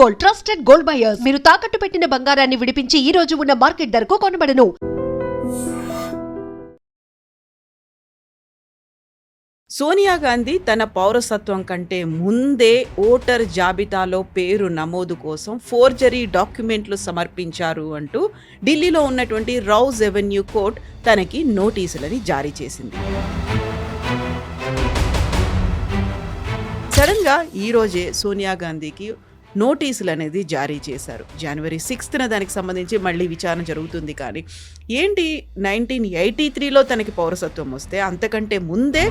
Gold, trusted gold buyers. మీరు తాకట్టు పెట్టిన బంగారాన్ని విడిపించి ఈ రోజు ఉన్న మార్కెట్ ధరకు కొనబడను. సోనియా గాంధీ తన పౌరసత్వం కంటే ముందే ఓటర్ జాబితాలో పేరు నమోదు కోసం ఫోర్జరీ డాక్యుమెంట్లు సమర్పించారు అంటూ ఢిల్లీలో ఉన్నటువంటి రౌజ్ ఎవెన్యూ కోర్ట్ తనకి నోటీసులని జారీ చేసింది. సడన్గా ఈరోజే సోనియా గాంధీకి నోటీసులు అనేది జారీ చేశారు. జనవరి 6న దానికి సంబంధించి మళ్ళీ విచారణ జరుగుతుంది. కానీ ఏంటి 1983లో తనకి పౌరసత్వం వస్తే అంతకంటే ముందే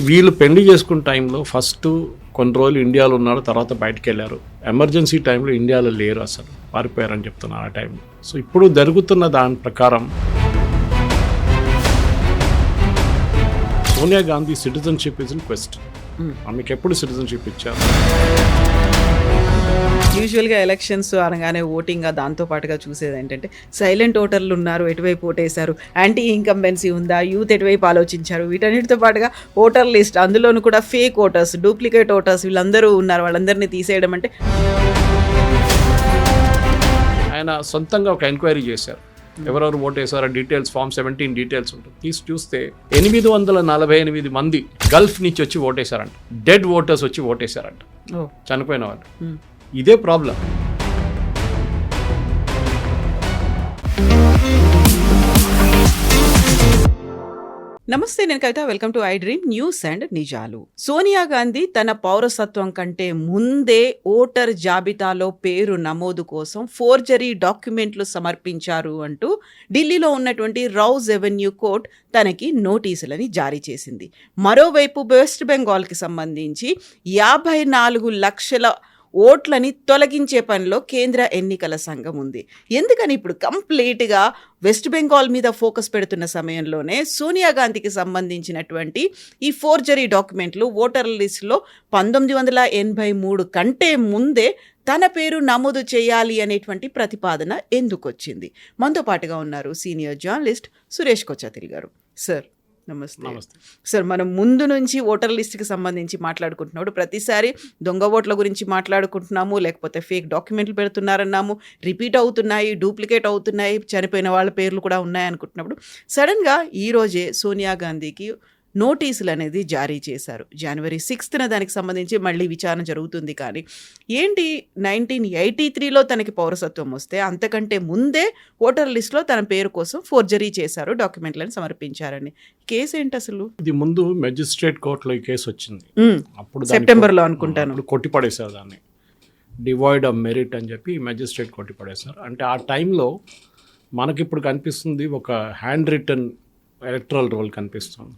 వీళ్ళు పెళ్లి చేసుకున్న టైంలో ఫస్ట్ కొన్ని రోజులు ఇండియాలో ఉన్నారు, తర్వాత బయటకు వెళ్ళారు. ఎమర్జెన్సీ టైంలో ఇండియాలో లేరు, అసలు పారిపోయారని చెప్తున్నారు ఆ టైంలో. సో ఇప్పుడు జరుగుతున్న దాని ప్రకారం Sonia Gandhi citizenship is in question. ఆమెకు ఎప్పుడు సిటిజన్షిప్ ఇచ్చారు? యూజువల్గా ఎలక్షన్స్ అనగానే ఓటింగ్ దాంతో పాటుగా చూసేది ఏంటంటే సైలెంట్ ఓటర్లు ఉన్నారు, ఎటువైపు ఓటేశారు, యాంటీ ఇన్కంబెన్సీ ఉందా, యూత్ ఎటువైపు ఆలోచించారు, వీటన్నిటితో పాటుగా ఓటర్ లిస్ట్, అందులోనూ కూడా ఫేక్ ఓటర్స్, డూప్లికేట్ ఓటర్స్ వీళ్ళందరూ ఉన్నారు, వాళ్ళందరినీ తీసేయడం అంటే. ఆయన సొంతంగా ఒక ఎంక్వైరీ చేశారు, ఎవరెవరు ఓటేసారో డీటెయిల్స్, ఫామ్ 17 డీటెయిల్స్ ఉంటుంది. తీసి చూస్తే 848 మంది గల్ఫ్ నుంచి వచ్చి ఓటేశారంట. డెడ్ ఓటర్స్ వచ్చి ఓటేశారంట, చనిపోయిన వాళ్ళు. ఇదే ప్రాబ్లం. నమస్తే, నేను Kavitha. Welcome to I dream news and నిజాలు. సోనియా గాంధీ తన పౌరసత్వం కంటే ముందే ఓటర్ జాబితాలో పేరు నమోదు కోసం ఫోర్జరీ డాక్యుమెంట్లు సమర్పించారు అంటూ ఢిల్లీలో ఉన్నటువంటి రౌజ్ ఎవెన్యూ కోర్ట్ తనకి నోటీసులని జారీ చేసింది. మరోవైపు వెస్ట్ బెంగాల్కి సంబంధించి 54 లక్షల ఓట్లని తొలగించే పనిలో కేంద్ర ఎన్నికల సంఘం ఉంది. ఎందుకని ఇప్పుడు కంప్లీట్గా వెస్ట్ బెంగాల్ మీద ఫోకస్ పెడుతున్న సమయంలోనే సోనియా గాంధీకి సంబంధించినటువంటి ఈ ఫోర్జరీ డాక్యుమెంట్లు ఓటర్ లిస్టులో 1983 కంటే ముందే తన పేరు నమోదు చేయాలి అనేటువంటి ప్రతిపాదన ఎందుకు వచ్చింది? మనతో పాటుగా ఉన్నారు సీనియర్ జర్నలిస్ట్ సురేష్ కొచ్చాతిల్ గారు. సార్ నమస్తే. సార్, మనం ముందు నుంచి ఓటర్ లిస్ట్కి సంబంధించి మాట్లాడుకుంటున్నప్పుడు ప్రతిసారి దొంగ ఓట్ల గురించి మాట్లాడుకుంటున్నాము, లేకపోతే ఫేక్ డాక్యుమెంట్లు పెడుతున్నారన్నాము, రిపీట్ అవుతున్నాయి, డూప్లికేట్ అవుతున్నాయి, చనిపోయిన వాళ్ళ పేర్లు కూడా ఉన్నాయి అనుకుంటున్నప్పుడు సడన్గా ఈరోజే సోనియా గాంధీకి నోటీసులు అనేది జారీ చేశారు. జనవరి 6న దానికి సంబంధించి మళ్ళీ విచారణ జరుగుతుంది. కానీ ఏంటి 1983లో తనకి పౌరసత్వం వస్తే అంతకంటే ముందే ఓటర్ లిస్టులో తన పేరు కోసం ఫోర్జరీ చేశారు, డాక్యుమెంట్లను సమర్పించారని. కేసు ఏంటి అసలు? ఇది ముందు మెజిస్ట్రేట్ కోర్టులో ఈ కేసు వచ్చింది, అప్పుడు సెప్టెంబర్లో అనుకుంటాను. కొట్టిపడేశారు దాన్ని, డివాయిడ్ ఆఫ్ మెరిట్ అని చెప్పి మెజిస్ట్రేట్ కొట్టిపడేశారు. అంటే ఆ టైంలో మనకిప్పుడు కనిపిస్తుంది ఒక హ్యాండ్ రిటన్ ఎలక్టరల్ రోల్ కనిపిస్తుంది.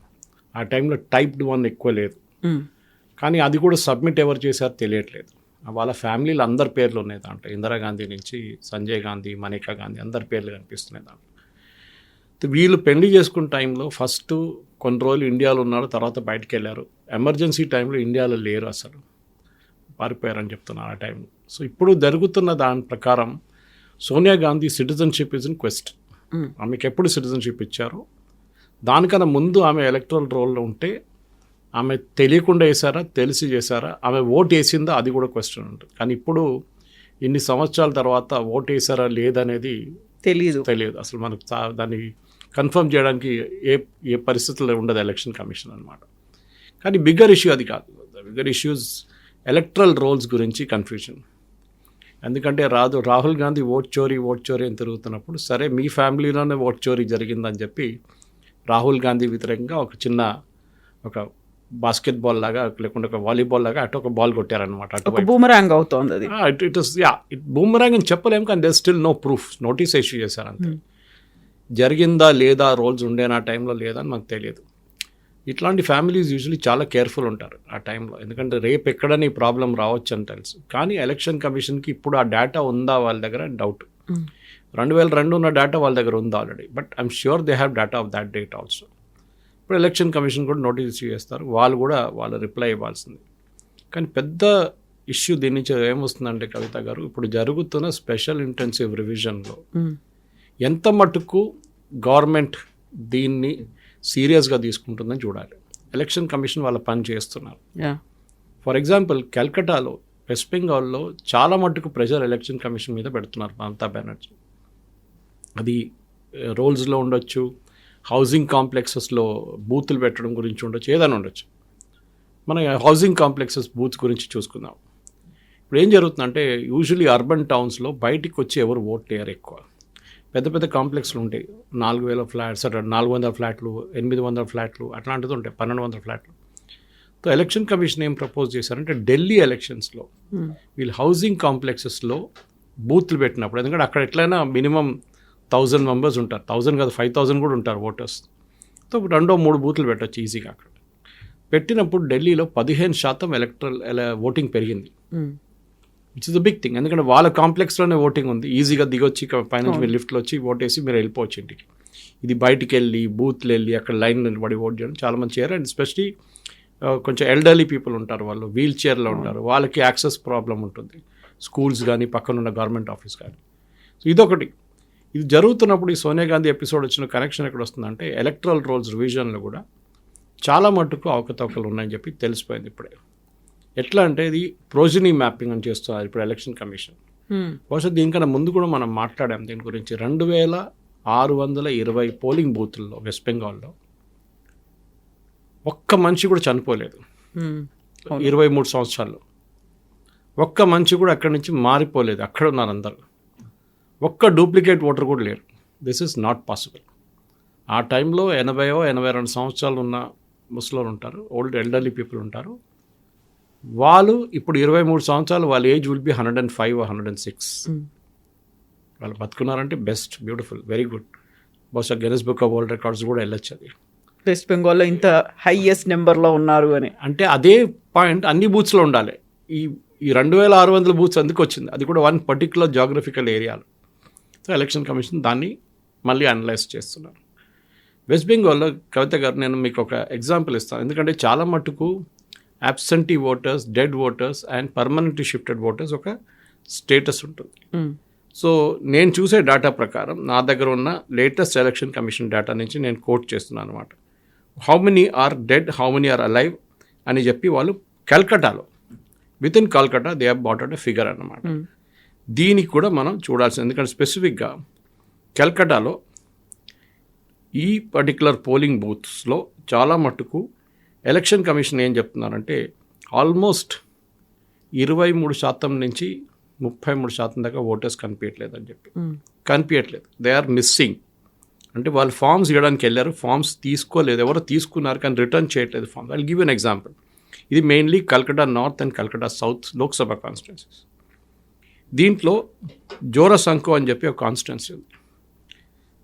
ఆ టైంలో టైప్డ్ 1 ఎక్కువ లేదు, కానీ అది కూడా సబ్మిట్ ఎవరు చేశారో తెలియట్లేదు. వాళ్ళ ఫ్యామిలీలో అందరి పేర్లు ఉన్నాయి దాంట్లో, ఇందిరాగాంధీ నుంచి సంజయ్ గాంధీ, మనేకా గాంధీ అందరి పేర్లు కనిపిస్తున్నాయి దాంట్లో. వీళ్ళు పెళ్లి చేసుకున్న టైంలో ఫస్ట్ కొన్ని రోజులు ఇండియాలో ఉన్నారు, తర్వాత బయటకు వెళ్ళారు. ఎమర్జెన్సీ టైంలో ఇండియాలో లేరు, అసలు పారిపోయారని చెప్తున్నారు ఆ టైంలో. సో ఇప్పుడు జరుగుతున్న దాని ప్రకారం Sonia Gandhi citizenship is in question. ఆమెకు ఎప్పుడు సిటిజన్షిప్ ఇచ్చారు? దానికన్నా ముందు ఆమె ఎలక్టరల్ రోల్లో ఉంటే ఆమె తెలియకుండా వేసారా, తెలిసి చేశారా, ఆమె ఓటు వేసిందా, అది కూడా క్వశ్చన్ ఉంటుంది. కానీ ఇప్పుడు ఇన్ని సంవత్సరాల తర్వాత ఓటు వేసారా లేదనేది తెలియదు అసలు. మనకు దాన్ని కన్ఫర్మ్ చేయడానికి ఏ పరిస్థితుల్లో ఉండదు ఎలక్షన్ కమిషన్ అనమాట. కానీ బిగ్గర్ ఇష్యూ అది కాదు. బిగ్గర్ ఇష్యూస్ ఎలక్టరల్ రోల్స్ గురించి కన్ఫ్యూజన్. ఎందుకంటే రాహుల్ గాంధీ ఓట్ చోరీ అని తిరుగుతున్నప్పుడు, సరే మీ ఫ్యామిలీలోనే ఓట్ చోరీ జరిగిందని చెప్పి రాహుల్ గాంధీ వ్యతిరేకంగా ఒక బాస్కెట్బాల్ లాగా, లేకుంటే ఒక వాలీబాల్ లాగా అటు ఒక బాల్ కొట్టారనమాట. బూమరాంగ్ అవుతుంది అది. ఇట్ బూమరాంగ్ అని చెప్పలేము, కానీ there still no proof. Notice issue చేశారంతే. జరిగిందా లేదా, రోల్స్ ఉండేనా టైంలో లేదా అని మాకు తెలియదు. ఇట్లాంటి ఫ్యామిలీస్ యూజువలీ చాలా కేర్ఫుల్ ఉంటారు ఆ టైంలో, ఎందుకంటే రేపు ఎక్కడని ప్రాబ్లం రావచ్చు అని తెలుసు. కానీ ఎలక్షన్ కమిషన్కి ఇప్పుడు ఆ డేటా ఉందా వాళ్ళ దగ్గర డౌట్. 2002 ఉన్న డేటా వాళ్ళ దగ్గర ఉంది already, but I'm sure they have data of that date also. ఇప్పుడు ఎలక్షన్ కమిషన్ కూడా నోటీస్ ఇష్యూ చేస్తారు, వాళ్ళు రిప్లై ఇవ్వాల్సింది. కానీ పెద్ద ఇష్యూ దీని నుంచి ఏమొస్తుందంటే కవిత గారు, ఇప్పుడు జరుగుతున్న స్పెషల్ ఇంటెన్సివ్ రివిజన్లో ఎంత మటుకు గవర్నమెంట్ దీన్ని సీరియస్గా తీసుకుంటుందని చూడాలి. ఎలక్షన్ కమిషన్ వాళ్ళ పని చేస్తున్నారు. ఫర్ ఎగ్జాంపుల్ కల్కటాలో, వెస్ట్ బెంగాల్లో చాలా మట్టుకు ప్రెషర్ ఎలక్షన్ కమిషన్ మీద పెడుతున్నారు మమతా బెనర్జీ. అది రోల్స్లో ఉండొచ్చు, హౌసింగ్ కాంప్లెక్సెస్లో బూతులు పెట్టడం గురించి ఉండొచ్చు, ఏదైనా ఉండొచ్చు. మన హౌసింగ్ కాంప్లెక్సెస్ బూత్స్ గురించి చూసుకుందాం. ఇప్పుడు ఏం జరుగుతుందంటే యూజువలీ అర్బన్ టౌన్స్లో బయటికి వచ్చి ఎవరు ఓట్ వేయరు ఎక్కువ. పెద్ద పెద్ద కాంప్లెక్స్లు ఉంటాయి, 4000 ఫ్లాట్స్, 400 ఫ్లాట్లు, 800 ఫ్లాట్లు, అట్లాంటిది ఉంటాయి, 1200 ఫ్లాట్లు. సో ఎలక్షన్ కమిషన్ ఏం ప్రపోజ్ చేశారంటే ఢిల్లీ ఎలక్షన్స్లో వీళ్ళు హౌసింగ్ కాంప్లెక్సెస్లో బూత్లు పెట్టినప్పుడు, ఎందుకంటే అక్కడ ఎట్లయినా మినిమం 1000 మెంబర్స్ ఉంటారు, 1000 కాదు 5000 కూడా ఉంటారు ఓటర్స్. సో 2-3 బూత్లు పెట్టచ్చు ఈజీగా. అక్కడ పెట్టినప్పుడు ఢిల్లీలో 15% ఎలక్ట్రల్ ఓటింగ్ పెరిగింది, which is the big thing. ఎందుకంటే వాళ్ళ కాంప్లెక్స్లోనే ఓటింగ్ ఉంది, ఈజీగా దిగొచ్చి పైనుంచి మీరు లిఫ్ట్లో వచ్చి ఓటేసి మీరు వెళ్ళిపోవచ్చు ఇంటికి. ఇది బయటికి వెళ్ళి బూత్లు వెళ్ళి అక్కడ లైన్ నిలబడి ఓట్ చేయడం చాలామంది చేయరు. అండ్ ఎస్పెషలీ కొంచెం ఎల్డర్లీ పీపుల్ ఉంటారు, వాళ్ళు వీల్ చైర్లో ఉంటారు, వాళ్ళకి యాక్సెస్ ప్రాబ్లం ఉంటుంది, స్కూల్స్ కానీ పక్కనున్న గవర్నమెంట్ ఆఫీస్ కానీ. సో ఇదొకటి. ఇది జరుగుతున్నప్పుడు ఈ సోనియా గాంధీ ఎపిసోడ్ వచ్చిన కనెక్షన్ ఎక్కడ వస్తుందంటే ఎలక్ట్రల్ రోల్స్ రివిజన్లో కూడా చాలా మట్టుకు అవకతవకలు ఉన్నాయని చెప్పి తెలిసిపోయింది ఇప్పుడే. ఎట్లా అంటే ఇది ప్రోజనీ మ్యాపింగ్ అని చేస్తున్నారు ఇప్పుడు ఎలక్షన్ కమిషన్. బహుశా దీనికన్నా ముందు కూడా మనం మాట్లాడాం దీని గురించి. 2620 పోలింగ్ బూత్ల్లో వెస్ట్ బెంగాల్లో ఒక్క మనిషి కూడా చనిపోలేదు 23 సంవత్సరాల్లో. ఒక్క మనిషి కూడా అక్కడి నుంచి మారిపోలేదు, అక్కడ ఉన్నారు అందరు. ఒక్క డూప్లికేట్ ఓటర్ కూడా లేరు. This is not possible. ఆ టైంలో 82 సంవత్సరాలు ఉన్న ముసలోళ్ళు ఉంటారు, ఓల్డ్ ఎల్డర్లీ పీపుల్ ఉంటారు. వాళ్ళు ఇప్పుడు 23 సంవత్సరాలు, వాళ్ళ ఏజ్ విల్ బి 105 or 106. వాళ్ళు బతుకున్నారంటే బెస్ట్, బ్యూటిఫుల్, వెరీ గుడ్. బహుశా Guinness book of world records కూడా వెళ్ళొచ్చు అది. వెస్ట్ బెంగాల్లో ఇంత హైయెస్ట్ నెంబర్లో ఉన్నారు అని అంటే అదే పాయింట్ అన్ని బూత్స్లో ఉండాలి. ఈ 2600 బూత్స్ ఎందుకు వచ్చింది? అది కూడా వన్ పర్టికులర్ జాగ్రఫికల్ ఏరియాలో. సో ఎలక్షన్ కమిషన్ దాన్ని మళ్ళీ అనలైజ్ చేస్తున్నారు. వెస్ట్ బెంగాల్లో కవిత గారు, నేను మీకు ఒక ఎగ్జాంపుల్ ఇస్తాను. ఎందుకంటే చాలా మట్టుకు absentee voters, dead voters and permanently shifted voters ఒక స్టేటస్ ఉంటుంది. సో నేను చూసే డేటా ప్రకారం, నా దగ్గర ఉన్న లేటెస్ట్ ఎలక్షన్ కమిషన్ డేటా నుంచి నేను కోట్ చేస్తున్నాను అనమాట. How many are dead, how many are alive అని చెప్పి వాళ్ళు కల్కటాలో, within Calcutta they have brought out a figure అన్నమాట. దీనికి కూడా మనం చూడాల్సింది, ఎందుకంటే స్పెసిఫిక్గా కల్కటాలో ఈ పర్టికులర్ పోలింగ్ బూత్స్లో చాలా మట్టుకు ఎలక్షన్ కమిషన్ ఏం చెప్తున్నారంటే ఆల్మోస్ట్ 23% నుంచి 33% దాకా ఓటర్స్ కనిపించట్లేదని చెప్పి. కనిపించట్లేదు, దే ఆర్ మిస్సింగ్. అంటే వాళ్ళు ఫామ్స్ ఇవ్వడానికి వెళ్ళారు, ఫామ్స్ తీసుకోలేదు, ఎవరో తీసుకున్నారు కానీ రిటర్న్ చేయట్లేదు forms. I will give an example. ఇది mainly Calcutta north and Calcutta south Lok Sabha constituencies. దీంట్లో జోరసంకో అని చెప్పి ఒక కాన్స్టిట్యున్సీ ఉంది.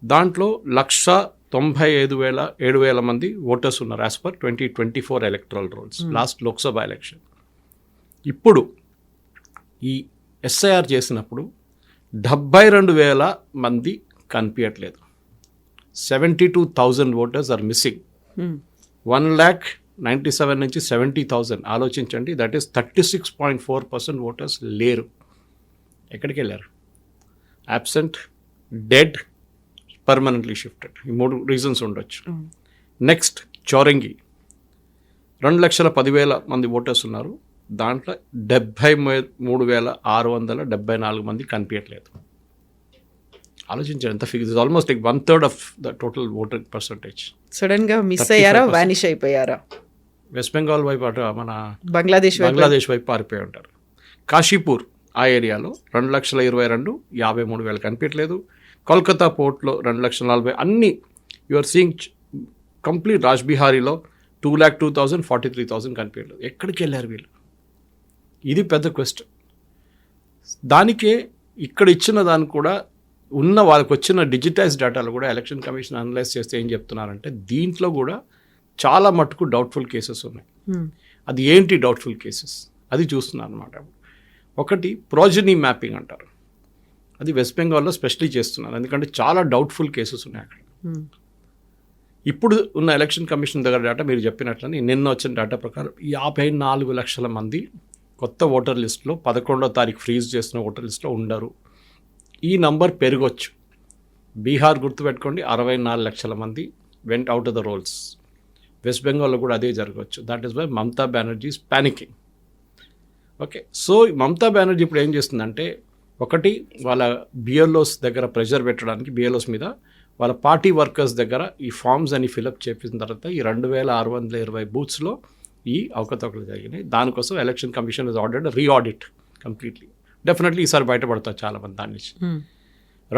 దాంట్లో 195,000 మంది ఓటర్స్ ఉన్నారు as per 2024 electoral roles, last Lok Sabha election. ఇప్పుడు ఈ ఎస్ఐఆర్ చేసినప్పుడు 72,000 మంది కనిపించట్లేదు. 72,000 ఓటర్స్ ఆర్ మిస్సింగ్. 1,97,000 నుంచి 70,000 ఆలోచించండి. దట్ ఈస్ 36.4% ఓటర్స్ లేరు. ఎక్కడికి వెళ్ళారు? Absent, dead, permanently shifted. ఈ 3 రీజన్స్ ఉండొచ్చు. నెక్స్ట్ చౌరంగి, 2,10,000 మంది ఓటర్స్ ఉన్నారు. దాంట్లో 73,674 మంది కనిపించట్లేదు. ఆలోచించారు ఎంత figure. Almost like 1/3 of the total voter percentage. సడన్గా మిస్ అయ్యారా, వానిష్ అయిపోయారా? వెస్ట్ బెంగాల్ వైపు అటు మన బంగ్లాదేశ్ వైపు పారిపోయి ఉంటారు. కాశీపూర్ ఆ ఏరియాలో 2,22,53 కనిపించట్లేదు. కోల్కతా పోర్ట్లో 2,40,000. అన్నీ యూఆర్ సీయింగ్ కంప్లీట్. రాజ్బిహారీలో 2,02,000, 43,000 కనిపించట్లేదు. ఎక్కడికి వెళ్ళారు వీళ్ళు? ఇది పెద్ద క్వశ్చన్. దానికే ఇక్కడ ఇచ్చిన దానికి కూడా ఉన్న వాళ్ళకి వచ్చిన డిజిటైజ్ డేటాలు కూడా ఎలక్షన్ కమిషన్ అనలైజ్ చేస్తే ఏం చెప్తున్నారంటే దీంట్లో కూడా చాలా మటుకు డౌట్ఫుల్ కేసెస్ ఉన్నాయి. అది ఏంటి డౌట్ఫుల్ కేసెస్ అది చూస్తున్నారు అనమాట. ఒకటి ప్రోజనీ మ్యాపింగ్ అంటారు. అది వెస్ట్ బెంగాల్లో స్పెషలీ చేస్తున్నారు, ఎందుకంటే చాలా డౌట్ఫుల్ కేసెస్ ఉన్నాయి అక్కడ. ఇప్పుడు ఉన్న ఎలక్షన్ కమిషన్ దగ్గర డేటా మీరు చెప్పినట్లని నిన్న వచ్చిన డేటా ప్రకారం 54 లక్షల మంది కొత్త ఓటర్ లిస్టులో 11వ తారీఖు ఫ్రీజ్ చేసిన ఓటర్ లిస్టులో ఉండరు. ఈ నంబర్ పెరగొచ్చు. బీహార్ గుర్తుపెట్టుకోండి, 64 లక్షల మంది went out of the rolls. West బెంగాల్లో కూడా అదే జరగవచ్చు. That is why Mamata Banerjee is panicking. Okay, so Mamata Banerjee ఇప్పుడు ఏం చేస్తుందంటే, ఒకటి వాళ్ళ బిఎల్ఓస్ దగ్గర ప్రెషర్ పెట్టడానికి, బిఎల్ఓస్ మీద వాళ్ళ పార్టీ వర్కర్స్ దగ్గర ఈ ఫామ్స్ అని ఫిలప్ చేసిన తర్వాత ఈ 2620 బూత్స్లో ఈ అవకతవకలు జరిగినాయి. దానికోసం election commission is ordered reaudit completely. Definitely ఈసారి బయటపడతారు చాలామంది దాని నుంచి.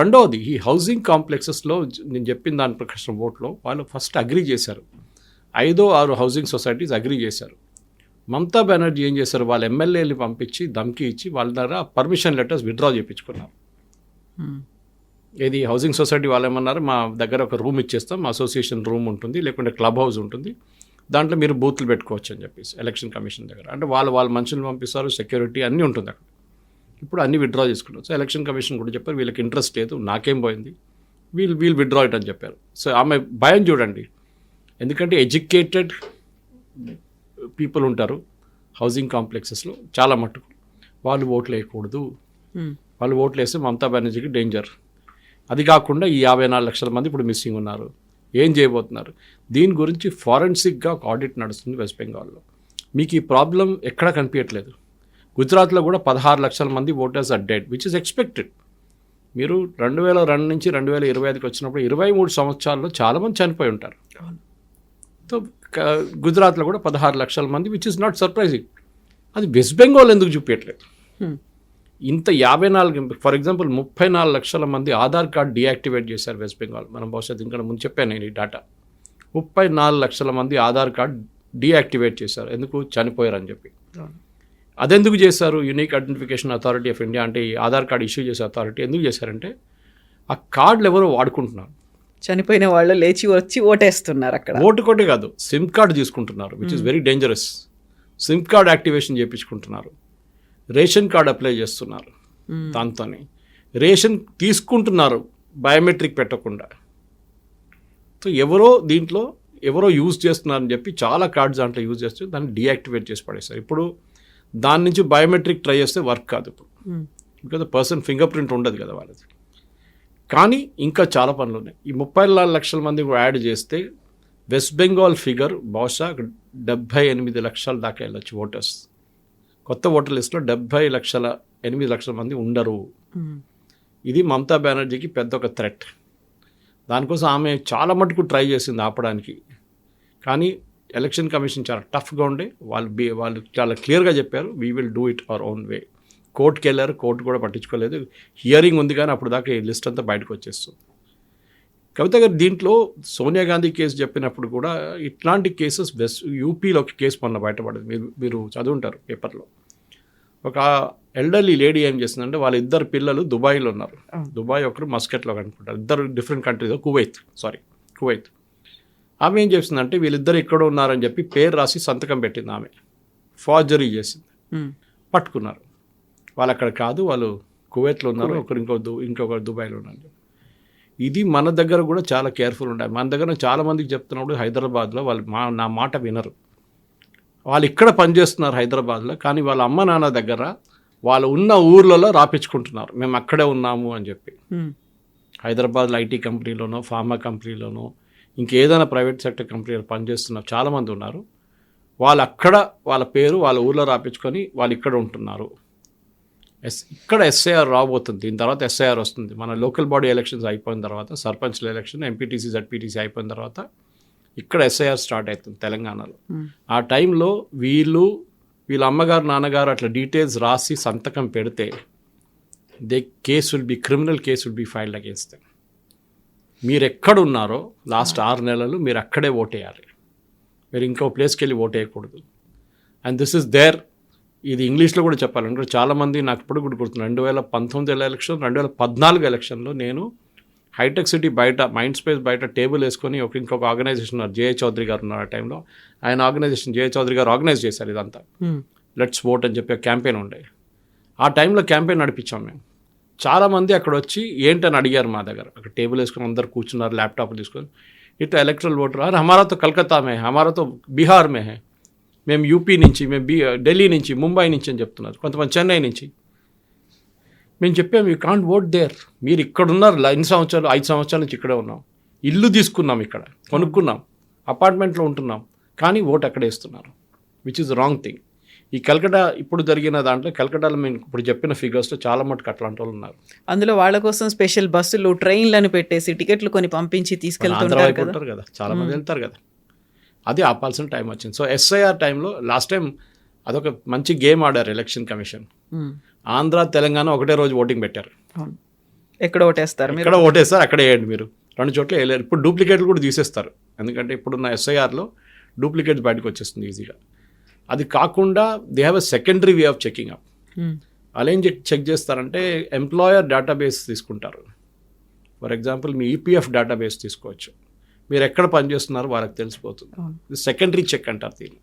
రెండవది, ఈ హౌసింగ్ కాంప్లెక్సెస్లో నేను చెప్పిన దాని ప్రకారం ఓట్లో వాళ్ళు ఫస్ట్ అగ్రీ చేశారు. 5-6 హౌసింగ్ సొసైటీస్ అగ్రీ చేశారు. మమతా బెనర్జీ ఏం చేశారు, వాళ్ళ ఎమ్మెల్యేలు పంపించి ధమ్కి ఇచ్చి వాళ్ళ దగ్గర పర్మిషన్ లెటర్స్ విత్డ్రా చేయించుకున్నారు. ఏది హౌసింగ్ సొసైటీ వాళ్ళు ఏమన్నారు, మా దగ్గర ఒక రూమ్ ఇచ్చేస్తాం, మా అసోసియేషన్ రూమ్ ఉంటుంది, లేకుంటే క్లబ్ హౌస్ ఉంటుంది, దాంట్లో మీరు బూత్లు పెట్టుకోవచ్చు అని చెప్పేసి ఎలక్షన్ కమిషన్ దగ్గర. అంటే వాళ్ళ మనుషులు పంపిస్తారు, సెక్యూరిటీ అన్నీ ఉంటుంది అక్కడ. ఇప్పుడు అన్నీ విత్డ్రా చేసుకున్నారు. సో ఎలక్షన్ కమిషన్ కూడా చెప్పారు వీళ్ళకి ఇంట్రెస్ట్ లేదు, నాకేం పోయింది, వీళ్ళు విత్డ్రా ఇట్ అని చెప్పారు. సో ఆమె భయం చూడండి, ఎందుకంటే ఎడ్యుకేటెడ్ పీపుల్ ఉంటారు హౌసింగ్ కాంప్లెక్సెస్లో చాలా మట్టుకు, వాళ్ళు ఓట్లు వేయకూడదు, వాళ్ళు ఓట్లు వేస్తే మమతా బెనర్జీకి డేంజర్. అది కాకుండా ఈ 54 లక్షల మంది ఇప్పుడు మిస్సింగ్ ఉన్నారు, ఏం చేయబోతున్నారు? దీని గురించి ఫారెన్సిక్గా ఒక ఆడిట్ నడుస్తుంది వెస్ట్ బెంగాల్లో. మీకు ఈ ప్రాబ్లం ఎక్కడా కనిపించట్లేదు. గుజరాత్లో కూడా 16 లక్షల మంది voters are dead, which is expected. మీరు 2002 నుంచి 2025కి వచ్చినప్పుడు 23 సంవత్సరాల్లో చాలామంది చనిపోయి ఉంటారు. సో గుజరాత్లో కూడా 16 లక్షల మంది, విచ్ ఇస్ నాట్ సర్ప్రైజింగ్. అది వెస్ట్ బెంగాల్ ఎందుకు చూపించట్లేదు? ఇంత 54, ఫర్ ఎగ్జాంపుల్ 34 లక్షల మంది ఆధార్ కార్డ్ డీయాక్టివేట్ చేశారు వెస్ట్ బెంగాల్. మనం బహుశా ఇంకా ముందు చెప్పాను నేను ఈ డేటా. 34 లక్షల మంది ఆధార్ కార్డ్ డీయాక్టివేట్ చేశారు, ఎందుకు? చనిపోయారని చెప్పి. అదెందుకు చేశారు? Unique identification authority of India అంటే ఈ ఆధార్ కార్డ్ ఇష్యూ చేసే అథారిటీ ఎందుకు చేశారంటే, ఆ కార్డులు ఎవరో వాడుకుంటున్నారు, చనిపోయిన వాళ్ళు లేచి వచ్చి ఓటేస్తున్నారు అక్కడ. ఓటు కొట్టే కాదు, సిమ్ కార్డు తీసుకుంటున్నారు, which is very dangerous. Sim card activation చేయించుకుంటున్నారు, రేషన్ కార్డు అప్లై చేస్తున్నారు, దాంతోనే రేషన్ తీసుకుంటున్నారు బయోమెట్రిక్ పెట్టకుండా. సో ఎవరో యూజ్ చేస్తున్నారని చెప్పి చాలా కార్డ్స్ దాంట్లో యూజ్ చేస్తే దాన్ని డీయాక్టివేట్ చేసి పడేస్తారు. ఇప్పుడు దాని నుంచి బయోమెట్రిక్ ట్రై చేస్తే వర్క్ కాదు ఇప్పుడు, బికాజ్ పర్సన్ ఫింగర్ ప్రింట్ ఉండదు కదా వాళ్ళది. కానీ ఇంకా చాలా పనులు ఉన్నాయి. ఈ 34 లక్షల మంది కూడా యాడ్ చేస్తే వెస్ట్ బెంగాల్ ఫిగర్ బహుశా 78 లక్షల దాకా వెళ్ళొచ్చు ఓటర్స్. కొత్త ఓటర్ లిస్టులో 8 లక్షల మంది ఉండరు. ఇది మమతా బెనర్జీకి పెద్ద ఒక థ్రెట్. దానికోసం ఆమె చాలా మటుకు ట్రై చేసింది ఆపడానికి, కానీ ఎలక్షన్ కమిషన్ చాలా టఫ్గా ఉండే. వాళ్ళు చాలా క్లియర్గా చెప్పారు, we will do it our own way. కోర్టుకి వెళ్ళారు, కోర్టు కూడా పట్టించుకోలేదు. హియరింగ్ ఉంది కానీ అప్పుడు దాకా ఈ లిస్ట్ అంతా బయటకు వచ్చేస్తుంది. కవిత గారు దీంట్లో సోనియా గాంధీ కేసు చెప్పినప్పుడు కూడా ఇట్లాంటి కేసెస్ యూపీలో ఒక కేసు మొన్న బయటపడింది, మీరు చదువుంటారు పేపర్లో. ఒక ఎల్డర్లీ లేడీ ఏం చేస్తుందంటే, వాళ్ళ 2 పిల్లలు దుబాయ్లో ఉన్నారు. దుబాయ్ ఒకరు మస్కట్లో కనుకుంటారు, 2 డిఫరెంట్ కంట్రీస్, కువైత్. ఆమె ఏం చేస్తుందంటే, వీళ్ళిద్దరు ఇక్కడ ఉన్నారని చెప్పి పేరు రాసి సంతకం పెట్టింది. ఆమె ఫార్జరీ చేసింది, పట్టుకున్నారు. వాళ్ళు అక్కడ కాదు, వాళ్ళు కువైట్లో ఉన్నారు, ఇంకొకరు దుబాయ్లో ఉన్నారు. ఇది మన దగ్గర కూడా చాలా కేర్ఫుల్ ఉండాలి. మన దగ్గర చాలామందికి చెప్తున్నప్పుడు హైదరాబాద్లో వాళ్ళు నా మాట వినరు. వాళ్ళు ఇక్కడ పనిచేస్తున్నారు హైదరాబాద్లో, కానీ వాళ్ళ అమ్మ నాన్న దగ్గర వాళ్ళు ఉన్న ఊర్లలో రాపించుకుంటున్నారు, మేము అక్కడే ఉన్నాము అని చెప్పి. హైదరాబాద్లో ఐటీ కంపెనీలోనో, ఫార్మా కంపెనీలోనో, ఇంకేదైనా ప్రైవేట్ సెక్టర్ కంపెనీలో పనిచేస్తున్నారు చాలామంది ఉన్నారు. వాళ్ళు అక్కడ వాళ్ళ పేరు వాళ్ళ ఊర్లో రాపించుకొని వాళ్ళు ఇక్కడ ఉంటున్నారు. ఇక్కడ ఎస్ఐఆర్ రాబోతుంది, దీని తర్వాత ఎస్ఐఆర్ వస్తుంది. మన లోకల్ బాడీ ఎలక్షన్స్ అయిపోయిన తర్వాత, సర్పంచ్ల ఎలక్షన్, ఎంపీటీసీ జడ్పీటీసీ అయిపోయిన తర్వాత ఇక్కడ ఎస్ఐఆర్ స్టార్ట్ అవుతుంది తెలంగాణలో. ఆ టైంలో వీళ్ళ అమ్మగారు నాన్నగారు అట్లా డీటెయిల్స్ రాసి సంతకం పెడితే criminal case will be filed against them. మీరు ఎక్కడున్నారో లాస్ట్ 6 నెలలు మీరు అక్కడే ఓటేయాలి, మీరు ఇంకో ప్లేస్కి వెళ్ళి ఓటేయకూడదు. And this is there. ఇది ఇంగ్లీష్లో కూడా చెప్పాలంటే చాలామంది నాకు ఇప్పుడు కూడా గుర్తున్నాను, 2019 ఎలక్షన్, 2014 ఎలక్షన్లో నేను హైటెక్ సిటీ బయట, మైండ్ స్పేస్ బయట టేబుల్ వేసుకొని ఇంకొక ఆర్గనైజేషన్ ఉన్నారు, జేఏ చౌదరి గారు ఉన్నారు. ఆ టైంలో ఆయన ఆర్గనైజేషన్, జేఏ చౌదరి గారు ఆర్గనైజ్ చేశారు ఇదంతా. లెట్స్ ఓట్ అని చెప్పి క్యాంపెయిన్ ఉండే. ఆ టైంలో క్యాంపెయిన్ నడిపించాం మేము. చాలామంది అక్కడ వచ్చి ఏంటని అడిగారు మా దగ్గర. అక్కడ టేబుల్ వేసుకొని అందరు కూర్చున్నారు, ల్యాప్టాప్ తీసుకొని. ఇట్లా ఎలక్ట్రల్ ఓటర్, అరే హమారాతో కలకత్తా మే, హమారాతో బీహార్ మే హే, మేము యూపీ నుంచి, మేము ఢిల్లీ నుంచి, ముంబై నుంచి అని చెప్తున్నారు, కొంతమంది చెన్నై నుంచి. మేము చెప్పాము, యూ కాంట్ ఓట్ దేర్. మీరు ఇక్కడ ఉన్నారు 5 సంవత్సరాల నుంచి ఇక్కడే ఉన్నాం, ఇల్లు తీసుకున్నాం, ఇక్కడ కొనుక్కున్నాం, అపార్ట్మెంట్లో ఉంటున్నాం, కానీ ఓటు అక్కడే ఇస్తున్నారు, విచ్ ఇస్ రాంగ్ థింగ్. ఈ కల్కటా ఇప్పుడు జరిగిన దాంట్లో కల్కటాలో మేము ఇప్పుడు చెప్పిన ఫిగర్స్లో చాలా మటుకు అట్లాంటి వాళ్ళు ఉన్నారు. అందులో వాళ్ళ కోసం స్పెషల్ బస్సులు ట్రైన్లను పెట్టేసి టికెట్లు కొని పంపించి ఆంధ్ర తీసుకెళ్తుంటారు వైపు కదా. ఉంటారు కదా, చాలా మంది వెళ్తారు కదా. అది ఆపాల్సిన టైం వచ్చింది. సో ఎస్ఐఆర్ టైంలో లాస్ట్ టైం అదొక మంచి గేమ్ ఆడారు ఎలక్షన్ కమిషన్. ఆంధ్ర తెలంగాణ ఒకటే రోజు ఓటింగ్ పెట్టారు. అవును. ఎక్కడ ఓటేస్తారు మీరు? ఎక్కడ ఓటేస్తారు అక్కడే వేయండి మీరు, 2 చోట్ల వేయలేరు. ఇప్పుడు డూప్లికేట్లు కూడా తీసేస్తారు, ఎందుకంటే ఇప్పుడున్న ఎస్ఐఆర్లో డూప్లికేట్స్ బయటకు వచ్చేస్తుంది ఈజీగా. అది కాకుండా they have a secondary way of checking up. వాళ్ళు ఏం చెక్ చేస్తారంటే ఎంప్లాయర్ డేటాబేస్ తీసుకుంటారు. For example me EPF database తీసుకోవచ్చు, మీరు ఎక్కడ పనిచేస్తున్నారో వాళ్ళకి తెలిసిపోతుంది. ఇది సెకండరీ చెక్ అంటారు దీన్ని.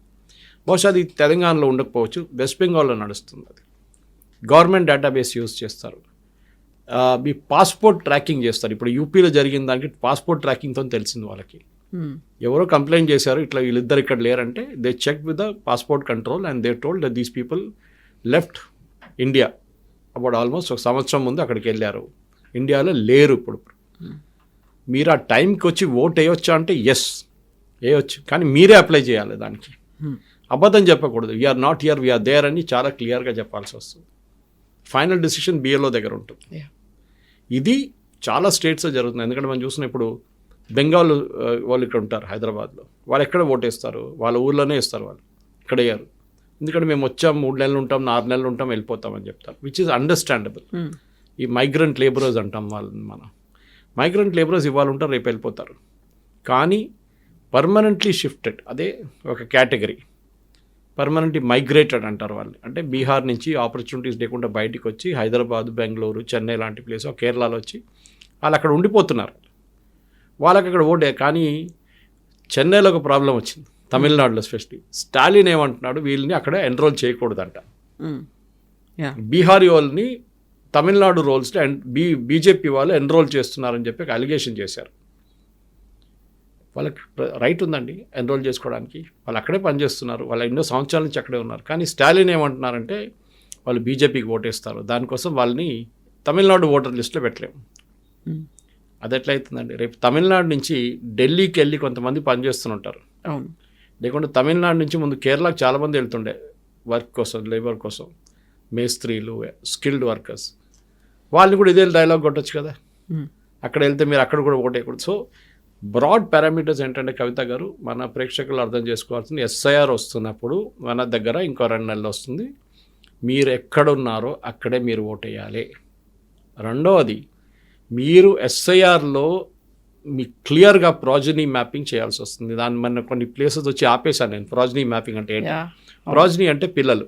బహుశా అది తెలంగాణలో ఉండకపోవచ్చు, వెస్ట్ బెంగాల్లో నడుస్తుంది. అది గవర్నమెంట్ డేటాబేస్ యూజ్ చేస్తారు. మీ పాస్పోర్ట్ ట్రాకింగ్ చేస్తారు. ఇప్పుడు యూపీలో జరిగిన దానికి పాస్పోర్ట్ ట్రాకింగ్తో తెలిసింది వాళ్ళకి. ఎవరో కంప్లైంట్ చేశారు ఇట్లా వీళ్ళిద్దరు ఇక్కడ లేరంటే they check with the passport control and they told that these people left India about almost 1 సంవత్సరం ముందు అక్కడికి వెళ్ళారు, ఇండియాలో లేరు. ఇప్పుడు మీరు ఆ టైంకి వచ్చి ఓట్ వేయొచ్చా అంటే ఎస్ వేయొచ్చు, కానీ మీరే అప్లై చేయాలి దానికి. అబద్ధం చెప్పకూడదు, we are not here we are there అని చాలా క్లియర్గా చెప్పాల్సి వస్తుంది. ఫైనల్ డిసిషన్ బిఎల్ఓ దగ్గర ఉంటుంది. ఇది చాలా స్టేట్స్లో జరుగుతుంది. ఎందుకంటే మనం చూసిన ఇప్పుడు బెంగాల్ వాళ్ళు ఇక్కడ ఉంటారు హైదరాబాద్లో, వాళ్ళు ఎక్కడ ఓటేస్తారు, వాళ్ళ ఊర్లోనే ఇస్తారు, వాళ్ళు ఇక్కడ వేయరు. ఎందుకంటే మేము వచ్చాం 3 నెలలు ఉంటాం, 4 నెలలు ఉంటాం, వెళ్ళిపోతామని చెప్తారు, విచ్ ఈజ్ అండర్స్టాండబుల్. ఈ మైగ్రెంట్ లేబరర్స్ అంటాం వాళ్ళని మనం. మైగ్రెంట్ లేబరర్స్ ఇవాళ ఉంటారు, రేపు వెళ్ళిపోతారు. కానీ పర్మనెంట్లీ షిఫ్టెడ్ అదే ఒక కేటగిరీ. పర్మనెంట్లీ మైగ్రేటెడ్ అంటారు వాళ్ళని. అంటే బీహార్ నుంచి ఆపర్చునిటీస్ లేకుండా బయటికి వచ్చి హైదరాబాద్, బెంగళూరు, చెన్నై లాంటి ప్లేస్, కేరళలో వచ్చి వాళ్ళు అక్కడ ఉండిపోతున్నారు. వాళ్ళకి అక్కడ ఓటే. కానీ చెన్నైలో ఒక ప్రాబ్లం వచ్చింది, తమిళనాడులో స్పెషల్లీ. స్టాలిన్ ఏమంటున్నాడు, వీళ్ళని అక్కడ ఎన్రోల్ చేయకూడదంట. బీహారీ వాళ్ళని తమిళనాడు రోల్స్లో బీజేపీ వాళ్ళు ఎన్రోల్ చేస్తున్నారని చెప్పి అలిగేషన్ చేశారు. వాళ్ళకి రైట్ ఉందండి ఎన్రోల్ చేసుకోవడానికి, వాళ్ళు అక్కడే పనిచేస్తున్నారు, వాళ్ళు ఎన్నో సంవత్సరాల నుంచి అక్కడే ఉన్నారు. కానీ స్టాలిన్ ఏమంటున్నారంటే వాళ్ళు బీజేపీకి ఓటేస్తారు, దానికోసం వాళ్ళని తమిళనాడు ఓటర్ లిస్టులో పెట్టలేము. అది ఎట్లయితుందండి? రేపు తమిళనాడు నుంచి ఢిల్లీకి వెళ్ళి కొంతమంది పనిచేస్తుంటారు. అవును. లేకుంటే తమిళనాడు నుంచి ముందు కేరళకు చాలామంది వెళ్తుండే వర్క్ కోసం, లేబర్ కోసం, మేస్త్రీలు, స్కిల్డ్ వర్కర్స్. వాళ్ళని కూడా ఇదే డైలాగ్ కొట్టచ్చు కదా, అక్కడ వెళ్తే మీరు అక్కడ కూడా ఓటేయకూడదు. సో బ్రాడ్ పారామీటర్స్ ఏంటంటే కవిత గారు, మన ప్రేక్షకులు అర్థం చేసుకోవాల్సింది, ఎస్ఐఆర్ వస్తున్నప్పుడు మన దగ్గర ఇంకో 2 నెలలు వస్తుంది, మీరు ఎక్కడున్నారో అక్కడే మీరు ఓటేయాలి. రెండవది, మీరు ఎస్ఐఆర్లో మీ క్లియర్గా ప్రాజనీ మ్యాపింగ్ చేయాల్సి వస్తుంది. దాన్ని మన కొన్ని ప్లేసెస్ వచ్చి ఆపేశాను నేను. ప్రాజనీ మ్యాపింగ్ అంటే ఏంటి? ప్రాజనీ అంటే పిల్లలు.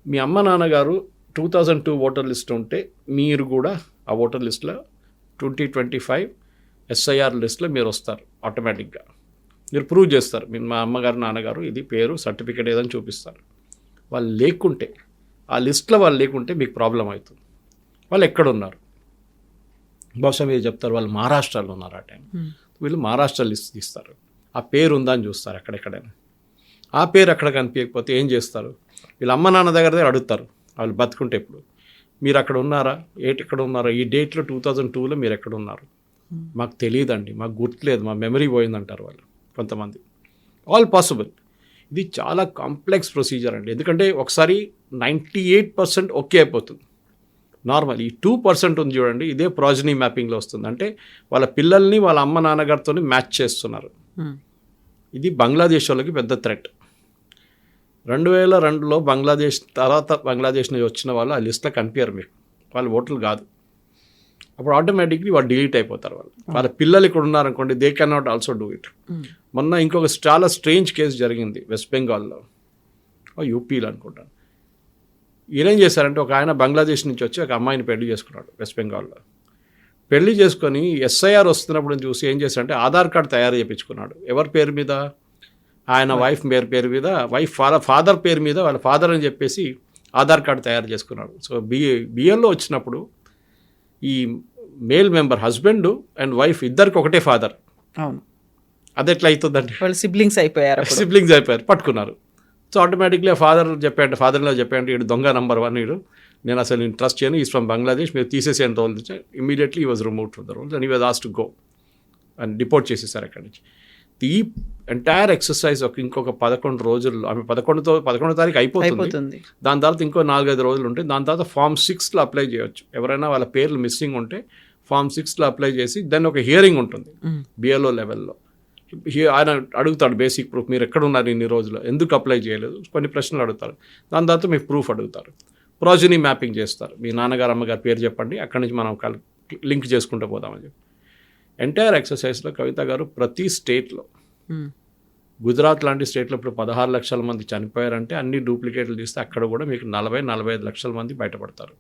మీ అమ్మ నాన్నగారు 2002 ఓటర్ లిస్ట్ ఉంటే మీరు కూడా ఆ ఓటర్ లిస్ట్లో 2025 ఎస్ఐఆర్ లిస్ట్లో మీరు వస్తారు ఆటోమేటిక్గా. మీరు ప్రూవ్ చేస్తారు, మీరు మా అమ్మగారు నాన్నగారు ఇది పేరు సర్టిఫికేట్ ఏదని చూపిస్తారు. వాళ్ళు లేకుంటే, ఆ లిస్ట్లో వాళ్ళు లేకుంటే మీకు ప్రాబ్లం అవుతుంది. వాళ్ళు ఎక్కడున్నారు? బహుశా మీరు చెప్తారు వాళ్ళు మహారాష్ట్రలో ఉన్నారు ఆ టైం. వీళ్ళు మహారాష్ట్ర లిస్ట్ తీస్తారు, ఆ పేరు ఉందా అని చూస్తారు ఎక్కడెక్కడైనా. ఆ పేరు అక్కడ కనిపించకపోతే ఏం చేస్తారు? వీళ్ళ అమ్మ నాన్న దగ్గర అడుగుతారు, వాళ్ళు బతుకుంటే ఇప్పుడు మీరు అక్కడ ఉన్నారా, ఎక్కడ ఉన్నారా, ఈ డేట్లో 2002లో మీరు ఎక్కడ ఉన్నారు? మాకు తెలియదండి, మాకు గుర్తులేదు, మా మెమరీ పోయిందంటారు వాళ్ళు కొంతమంది. All possible. ఇది చాలా కాంప్లెక్స్ ప్రొసీజర్ అండి. ఎందుకంటే ఒకసారి 98% ఓకే అయిపోతుంది నార్మల్. ఈ 2% ఉంది చూడండి, ఇదే ప్రాజనీ మ్యాపింగ్లో వస్తుంది. అంటే వాళ్ళ పిల్లల్ని వాళ్ళ అమ్మ నాన్నగారితో మ్యాచ్ చేస్తున్నారు. ఇది బంగ్లాదేశ్ వాళ్ళకి పెద్ద థ్రెట్. 2002లో బంగ్లాదేశ్ తర్వాత బంగ్లాదేశ్ నుంచి వచ్చిన వాళ్ళు ఆ లిస్ట్లో కనిపించారు మీకు, వాళ్ళు ఓట్లు కాదు. అప్పుడు ఆటోమేటిక్లీ వాళ్ళు డిలీట్ అయిపోతారు. వాళ్ళ పిల్లలు ఇక్కడ ఉన్నారనుకోండి, they can not also do it. మొన్న ఇంకొక చాలా స్ట్రేంజ్ కేసు జరిగింది వెస్ట్ బెంగాల్లో, యూపీలో అనుకుంటాను. ఈయనేం చేశారంటే, ఒక ఆయన బంగ్లాదేశ్ నుంచి వచ్చి ఒక అమ్మాయిని పెళ్లి చేసుకున్నాడు వెస్ట్ బెంగాల్లో. పెళ్లి చేసుకొని ఎస్ఐఆర్ వస్తున్నప్పుడు చూసి ఏం చేశారంటే ఆధార్ కార్డు తయారు చేయించుకున్నాడు. ఎవరి పేరు మీద? ఆయన వైఫ్ పేరు మీద, వైఫ్ ఫాదర్ పేరు మీద, వాళ్ళ ఫాదర్ అని చెప్పేసి ఆధార్ కార్డు తయారు చేసుకున్నాడు. సో బిఎల్లో వచ్చినప్పుడు ఈ male member husband and wife ఇద్దరికి ఒకటే ఫాదర్. అవును. అది ఎట్లా అవుతుందండి? వాళ్ళు సిబ్లింగ్స్ అయిపోయారు. పట్టుకున్నారు. సో ఆటోమేటిక్లీ ఫాదర్లో చెప్పాడు వీడు దొంగ నంబర్ 1, వీడు నేను అసలు నేను ట్రస్ట్ చేయను, ఈజ్ ఫ్రమ్ బంగ్లాదేశ్, మీరు తీసేసేయండి రోల్ నుంచి. Immediately he was removed from the rolls and he was asked to go and deport చేసేసారు అక్కడి నుంచి. ఈ ఎంటైర్ ఎక్సర్సైజ్ ఇంకొక 11 రోజుల్లో, ఆమె 11వ తారీఖు అయిపోతుంది. దాని తర్వాత ఇంకో 4-5 రోజులు ఉంటాయి. దాని తర్వాత Form 6లో అప్లై చేయొచ్చు. ఎవరైనా వాళ్ళ పేర్లు మిస్సింగ్ ఉంటే Form 6లో అప్లై చేసి దాన్ని ఒక హియరింగ్ ఉంటుంది బిఎల్ఓ లెవెల్లో. ఆయన అడుగుతాడు బేసిక్ ప్రూఫ్, మీరు ఎక్కడ ఉన్నారు ఇన్ని రోజులు, ఎందుకు అప్లై చేయలేదు, కొన్ని ప్రశ్నలు అడుగుతారు. దాని తర్వాత మీకు ప్రూఫ్ అడుగుతారు. ప్రోజనీ మ్యాపింగ్ చేస్తారు. మీ నాన్నగారు అమ్మగారు పేరు చెప్పండి, అక్కడి నుంచి మనం లింక్ చేసుకుంటూ పోదామని చెప్పి. ఎంటైర్ ఎక్సర్సైజ్లో కవిత గారు ప్రతి స్టేట్లో, గుజరాత్ లాంటి స్టేట్లో ఇప్పుడు 16 లక్షల మంది చనిపోయారంటే అన్ని డూప్లికేట్లు తీస్తే అక్కడ కూడా మీకు 40-45 లక్షల మంది బయటపడతారు.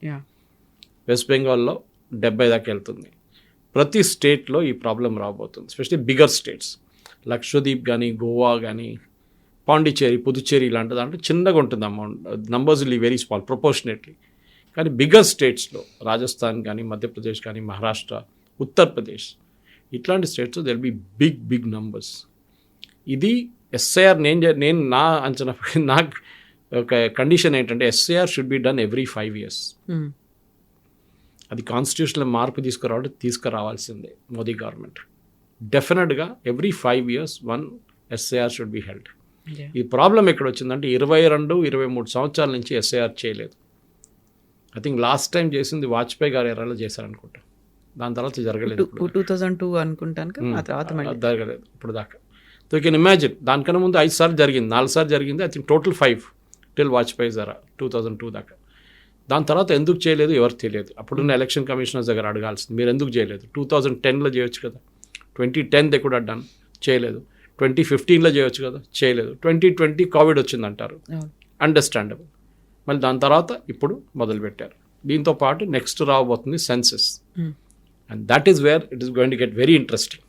వెస్ట్ బెంగాల్లో 70 దాకా వెళ్తుంది. ప్రతి స్టేట్లో ఈ ప్రాబ్లం రాబోతుంది, ఎస్పెషలీ బిగ్గర్ స్టేట్స్. లక్షద్వీప్ కానీ, గోవా కానీ, పాండిచేరి, పుదుచ్చేరి ఇలాంటి దాంట్లో చిన్నగా ఉంటుంది amount, numbers will very small proportionately. కానీ బిగ్గర్ స్టేట్స్లో రాజస్థాన్ కానీ, మధ్యప్రదేశ్ కానీ, మహారాష్ట్ర, ఉత్తరప్రదేశ్ ఇట్లాంటి states there be big numbers. ఇది ఎస్ఐఆర్ నేను నా అంచనా, నాకు ఒక కండిషన్ ఏంటంటే SIR should be done every 5 years. అది కాన్స్టిట్యూషన్లో మార్పు తీసుకురావాల్సిందే మోదీ గవర్నమెంట్. డెఫినెట్గా every 5 years 1 SIR should be held. ఈ ప్రాబ్లం ఎక్కడ వచ్చిందంటే 22-23 సంవత్సరాల నుంచి ఎస్ఐఆర్ చేయలేదు. ఐ థింక్ లాస్ట్ టైం చేసింది వాజ్పేయి గారు ఎరాలో చేశారనుకుంటా. దాని తర్వాత జరగలేదు. 2002 అనుకుంటాను, ఆ తర్వాత జరగలేదు ఇప్పుడు దాకా. సో యూ కెన్ ఇమాజిన్, దానికన్నా ముందు 5 సార్లు జరిగింది, 4 సార్లు జరిగింది. I think total 5 till Vajpayee జరా 2002 దాకా. దాని తర్వాత ఎందుకు చేయలేదు ఎవరికి తెలియదు. అప్పుడున్న ఎలక్షన్ కమిషనర్స్ దగ్గర అడగాల్సింది, మీరు ఎందుకు చేయలేదు? 2010లో చేయొచ్చు కదా, 2010 దే కూడా డన్, చేయలేదు. 2015లో చేయొచ్చు కదా, చేయలేదు. 2020 కోవిడ్ వచ్చిందంటారు, అండర్స్టాండబుల్. మళ్ళీ దాని తర్వాత ఇప్పుడు మొదలుపెట్టారు. దీంతో పాటు నెక్స్ట్ రాబోతుంది census, and that is where it is going to get very interesting.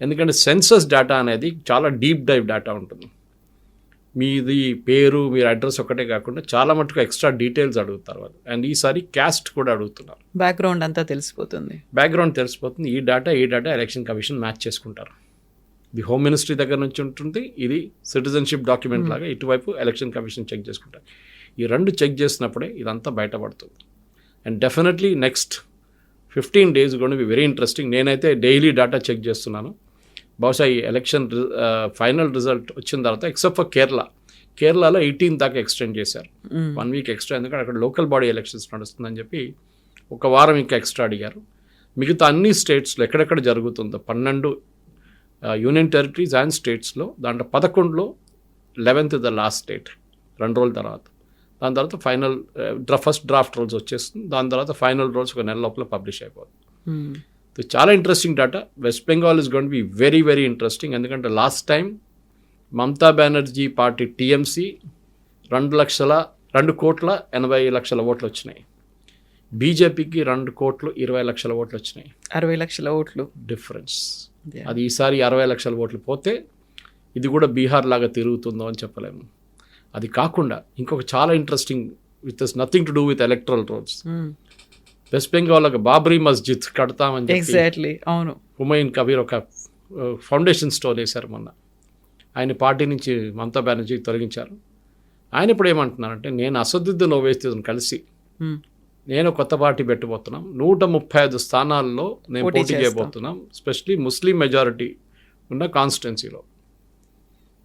ఎందుకంటే సెన్సస్ డేటా అనేది చాలా డీప్ డైవ్ డేటా ఉంటుంది. మీది పేరు, మీరు అడ్రస్ ఒకటే కాకుండా చాలా మటుకు ఎక్స్ట్రా డీటెయిల్స్ అడుగుతారు వాళ్ళు. అండ్ ఈసారి క్యాస్ట్ కూడా అడుగుతున్నారు. బ్యాక్గ్రౌండ్ అంతా తెలిసిపోతుంది. ఈ డేటా ఎలక్షన్ కమిషన్ మ్యాచ్ చేసుకుంటారు. ఇది హోమ్ మినిస్ట్రీ దగ్గర నుంచి ఉంటుంది, ఇది సిటిజన్షిప్ డాక్యుమెంట్ లాగా ఇటువైపు ఎలక్షన్ కమిషన్ చెక్ చేసుకుంటారు. ఈ 2 చెక్ చేసినప్పుడే ఇదంతా బయటపడుతుంది. And definitely next 15 days going to be very interesting. నేనైతే డైలీ డేటా చెక్ చేస్తున్నాను. బహుశా ఈ ఎలక్షన్ ఫైనల్ రిజల్ట్ వచ్చిన తర్వాత, ఎక్సెప్ట్ ఫర్ కేరళలో 18 దాకా ఎక్స్టెండ్ చేశారు, 1 week ఎక్స్ట్రా. ఎందుకంటే అక్కడ లోకల్ బాడీ ఎలక్షన్స్ నడుస్తుందని చెప్పి 1 వారం ఇంకా ఎక్స్ట్రా అడిగారు. మిగతా అన్ని స్టేట్స్లో ఎక్కడెక్కడ జరుగుతుందో 12 యూనియన్ టెరిటరీస్ అండ్ స్టేట్స్లో, దాంట్లో 11లో 11th ద లాస్ట్ స్టేట్ 2 రోజుల తర్వాత. దాని తర్వాత ఫైనల్ ఫస్ట్ డ్రాఫ్ట్ రోల్స్ వచ్చేస్తుంది. దాని తర్వాత ఫైనల్ రోల్స్ 1 నెల లోపల పబ్లిష్ అయిపోతుంది. చాలా interesting data. West Bengal is going to be very very interesting. ఎందుకంటే last time Mamata Banerjee party TMC 2,80,00,000 ఓట్లు వచ్చినాయి. బీజేపీకి 2,20,00,000 ఓట్లు వచ్చినాయి. 60 లక్షల ఓట్లు డిఫరెన్స్. అది ఈసారి 60 లక్షల ఓట్లు పోతే ఇది కూడా బీహార్ లాగా తిరుగుతుందో అని చెప్పలేము. అది కాకుండా ఇంకొక చాలా interesting, with nothing to do with electoral roles. West Bengal ఒక బాబ్రీ మస్జిద్ కడతామని చెప్పి అవును, హుమాయూన్ కబీర్ ఒక ఫౌండేషన్ స్టోర్ వేశారు మొన్న. ఆయన పార్టీ నుంచి మమతా బెనర్జీ తొలగించారు. ఆయన ఇప్పుడు ఏమంటున్నారంటే, నేను అసదుద్దీన్ ఓవైసీతో కలిసి నేను కొత్త పార్టీ పెట్టబోతున్నాం, 135 స్థానాల్లో నేను పోటీ చేయబోతున్నాం, స్పెషలీ ముస్లిం మెజారిటీ ఉన్న కాన్స్టిట్యున్సీలో.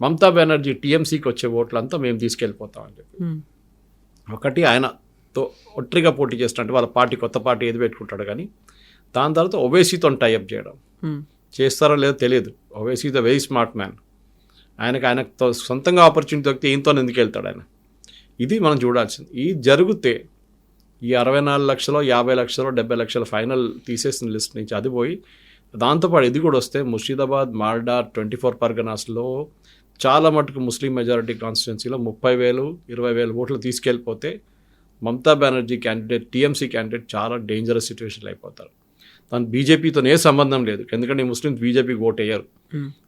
మమతా బెనర్జీ టీఎంసీకి వచ్చే ఓట్లంతా మేము తీసుకెళ్ళిపోతామని చెప్పి ఒకటి ఆయనతో ఒట్టిగా పోటీ చేస్తున్నట్టు వాళ్ళ పార్టీ కొత్త పార్టీ ఏది పెట్టుకుంటాడు. కానీ దాని తర్వాత ఓవైసీతో టైఅప్ చేయడం చేస్తారో లేదో తెలియదు. Owaisi is a very smart man. ఆయనతో సొంతంగా ఆపర్చునిటీ దొరికితే ఈయనతో ఎందుకు వెళ్తాడు ఆయన? ఇది మనం చూడాల్సింది. ఇది జరిగితే ఈ 64 లక్షలు, 50 లక్షలు, 70 లక్షల ఫైనల్ తీసేసిన లిస్ట్ నుంచి అది పోయి, దాంతోపాటు ఇది కూడా వస్తే ముర్షిదాబాద్, మాల్డా, 24 పర్గనాస్లో చాలా మటుకు ముస్లిం మెజారిటీ కాన్స్టిట్యున్సీలో 30,000, 20,000 ఓట్లు తీసుకెళ్ళిపోతే Mamata Banerjee candidate, TMC candidate చాలా డేంజరస్ సిచ్యువేషన్లో అయిపోతారు. దాని బీజేపీతో ఏ సంబంధం లేదు. ఎందుకంటే ఈ ముస్లిమ్స్ బీజేపీకి ఓట్ వేయరు.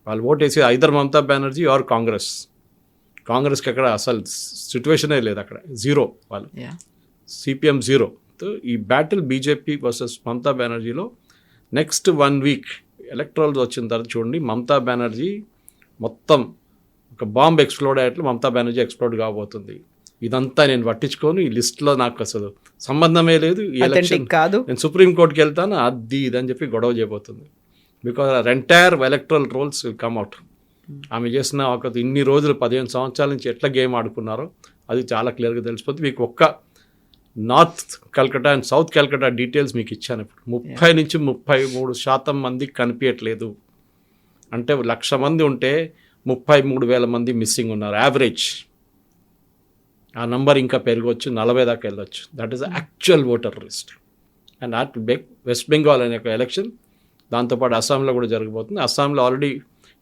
వాళ్ళు ఓట్ వేసి ఐదర్ మమతా బెనర్జీ ఆర్ కాంగ్రెస్కి అక్కడ అసలు సిచ్యువేషనే లేదు, అక్కడ జీరో. వాళ్ళు సిపిఎం జీరో. ఈ బ్యాటిల్ బీజేపీ వర్సెస్ మమతా బెనర్జీలో నెక్స్ట్ 1 week ఎలక్ట్రల్స్ వచ్చిన తర్వాత చూడండి, మమతా బెనర్జీ మొత్తం ఒక బాంబ్ ఎక్స్ప్లోడ్ అయ్యేట్లు మమతా బెనర్జీ ఎక్స్ప్లోడ్ కాబోతుంది. ఇదంతా నేను పట్టించుకోను, ఈ లిస్ట్లో నాకు అసలు సంబంధమే లేదు, ఈ ఎలక్షన్ కాదు, నేను సుప్రీంకోర్టుకి వెళ్తాను, అది ఇదని చెప్పి గొడవ చేయబోతుంది. Because entire electoral roles will come out. ఆమె చేసిన ఒక ఇన్ని రోజులు 15 సంవత్సరాల నుంచి ఎట్లా గేమ్ ఆడుకున్నారో అది చాలా క్లియర్గా తెలిసిపోతుంది. మీకు ఒక్క north Calcutta and south Calcutta details మీకు ఇచ్చాను. ఇప్పుడు 30 నుంచి 33% మందికి కనిపించట్లేదు. అంటే 1,00,000 మంది ఉంటే 33,000 మంది మిస్సింగ్ ఉన్నారు యావరేజ్. ఆ నంబర్ ఇంకా పెరగవచ్చు, 40 దాకా వెళ్ళొచ్చు. That is actual voter list. And at west Bengal అనే ఒక ఎలక్షన్, దాంతోపాటు అస్సాంలో కూడా జరగబోతుంది. అస్సాంలో ఆల్రెడీ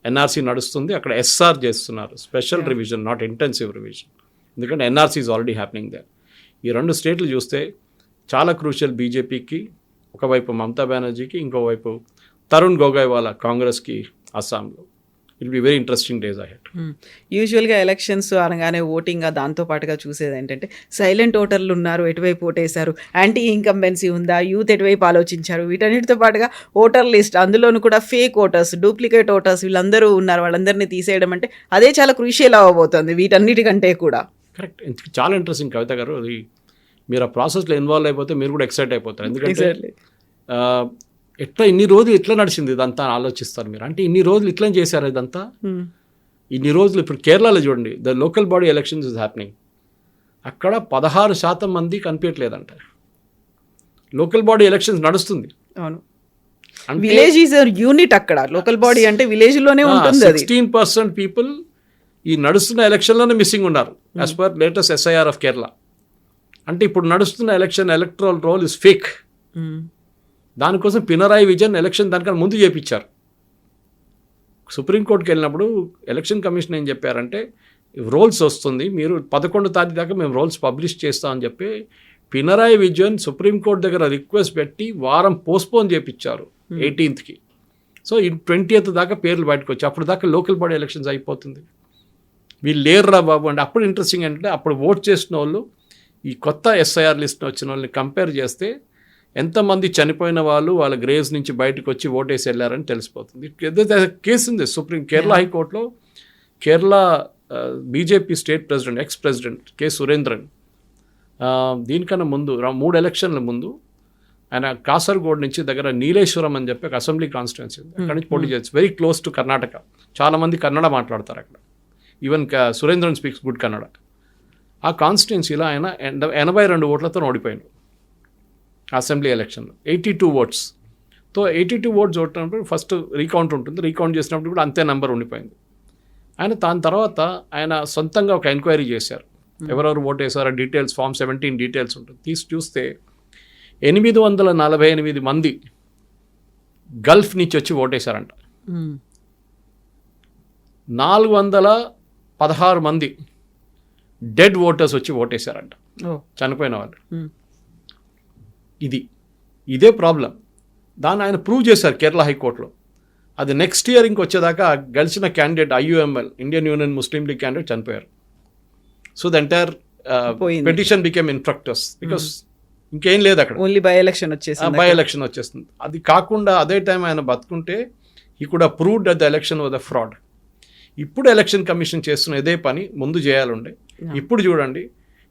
ఎన్ఆర్సీ నడుస్తుంది, అక్కడ ఎస్ఆర్ చేస్తున్నారు, special revision, not intensive revision. ఎందుకంటే NRC is already happening there. ఈ 2 స్టేట్లు చూస్తే చాలా క్రూషియల్ బీజేపీకి, ఒకవైపు మమతా బెనర్జీకి, ఇంకోవైపు తరుణ్ గొగోయ్ వాళ్ళ కాంగ్రెస్కి అస్సాంలో. It be very interesting days ahead. యూజువల్గా ఎలక్షన్స్ అనగానే ఓటింగ్ దాంతో పాటుగా చూసేది ఏంటంటే సైలెంట్ ఓటర్లు ఉన్నారు, ఎటువైపు ఓటేశారు, యాంటీ ఇన్కంబెన్సీ ఉందా, యూత్ ఎటువైపు ఆలోచించారు, వీటన్నిటితో పాటుగా ఓటర్ లిస్ట్, అందులోనూ కూడా ఫేక్ ఓటర్స్, డూప్లికేట్ ఓటర్స్ వీళ్ళందరూ ఉన్నారు, వాళ్ళందరినీ తీసేయడం అంటే అదే చాలా క్రూషియల్ అవ్వబోతోంది వీటన్నిటికంటే కూడా. కరెక్ట్. చాలా ఇంట్రెస్టింగ్ కవిత గారు. అది మీరు ఆ ప్రాసెస్లో ఇన్వాల్వ్ అయిపోతే మీరు కూడా ఎక్సైట్ అయిపోతారు. ఎందుకంటే ఎట్లా ఇన్ని రోజులు ఎట్లా నడిచింది ఇదంతా ఆలోచిస్తారు మీరు. అంటే ఇన్ని రోజులు ఇట్లా చేశారు ఇదంతా. ఇన్ని రోజులు ఇప్పుడు కేరళలో చూడండి, the local body elections is happening. అక్కడ 16% మంది కనిపించట్లేదంట. లోకల్ బాడీ ఎలక్షన్స్ నడుస్తుంది. అవును, విలేజ్ ఈజ్ యూనిట్. అక్కడ లోకల్ బాడీ అంటే విలేజ్ లోనే ఉంటుంది. 16% పీపుల్ ఈ నడుస్తున్న ఎలక్షన్లోనే మిస్సింగ్ ఉన్నారు as per latest SIR of Kerala. అంటే ఇప్పుడు నడుస్తున్న ఎలక్ట్రల్ రోల్ ఇస్ ఫేక్. దానికోసం పినరాయి విజయన్ ఎలక్షన్ దానికన్నా ముందు చేపించారు. సుప్రీంకోర్టుకి వెళ్ళినప్పుడు ఎలక్షన్ కమిషన్ ఏం చెప్పారంటే, రోల్స్ వస్తుంది, మీరు 11వ తారీఖు దాకా మేము రోల్స్ పబ్లిష్ చేస్తామని చెప్పి పినరాయి విజయన్ సుప్రీంకోర్టు దగ్గర రిక్వెస్ట్ పెట్టి వారం పోస్ట్పోన్ చేపించారు 18th. సో ఈ 20th దాకా పేర్లు బయటకు వచ్చి అప్పుడు దాకా లోకల్ బాడీ ఎలక్షన్స్ అయిపోతుంది. వీళ్ళు లేరురా బాబు అంటే అప్పుడు ఇంట్రెస్టింగ్ ఏంటంటే, అప్పుడు ఓట్ చేసిన వాళ్ళు ఈ కొత్త SIR లిస్ట్ వచ్చిన వాళ్ళని కంపేర్ చేస్తే ఎంతమంది చనిపోయిన వాళ్ళు వాళ్ళ గ్రేవ్స్ నుంచి బయటకు వచ్చి ఓటేసి వెళ్ళారని తెలిసిపోతుంది. కేసు ఉంది కేరళ హైకోర్టులో. Kerala BJP state president, ex president K. Surendran, దీనికన్నా ముందు 3 ఎలక్షన్ల ముందు ఆయన కాసర్గోడ్ నుంచి దగ్గర నీలేశ్వరం అని చెప్పి ఒక అసెంబ్లీ కాన్స్టిట్యున్సీ ఉంది, అక్కడి నుంచి పోటీ చేయొచ్చు. Very close to Karnataka. చాలామంది కన్నడ మాట్లాడతారు అక్కడ. Even Surendran speaks good Kannada. ఆ కాన్స్టిట్యున్సీలో ఆయన 82 ఓట్లతో ఓడిపోయాడు అసెంబ్లీ ఎలక్షన్లో. 82 ఓట్స్తో 82 ఓట్స్ ఓటినప్పుడు ఫస్ట్ రీకౌంట్ ఉంటుంది. రీకౌంట్ చేసినప్పుడు కూడా అంతే నెంబర్ ఉండిపోయింది. దాని తర్వాత ఆయన సొంతంగా ఒక ఎంక్వైరీ చేశారు, ఎవరెవరు ఓట్ వేసారో డీటెయిల్స్, Form 17 డీటెయిల్స్ ఉంటుంది. తీసి చూస్తే 848 మంది గల్ఫ్ నుంచి వచ్చి ఓటేశారంట. 416 మంది డెడ్ ఓటర్స్ వచ్చి ఓటేశారంట, చనిపోయిన వాళ్ళు. ఇదే ప్రాబ్లం. దాన్ని ఆయన ప్రూవ్ చేశారు కేరళ హైకోర్టులో. అది నెక్స్ట్ ఇయర్ ఇంకొచ్చేదాకా గెలిచిన candidate IUML, Indian union muslim league candidate చనిపోయారు. So the entire petition became infructuous because ఇంకేం లేదు అక్కడ, ఓన్లీ బై ఎలక్షన్ వచ్చేస్తుంది. అది కాకుండా అదే టైం ఆయన బతుకుంటే he could have proved that the election was a fraud. ఇప్పుడు ఎలక్షన్ కమిషన్ చేస్తున్న ఇదే పని ముందు చేయాలండే. ఇప్పుడు చూడండి,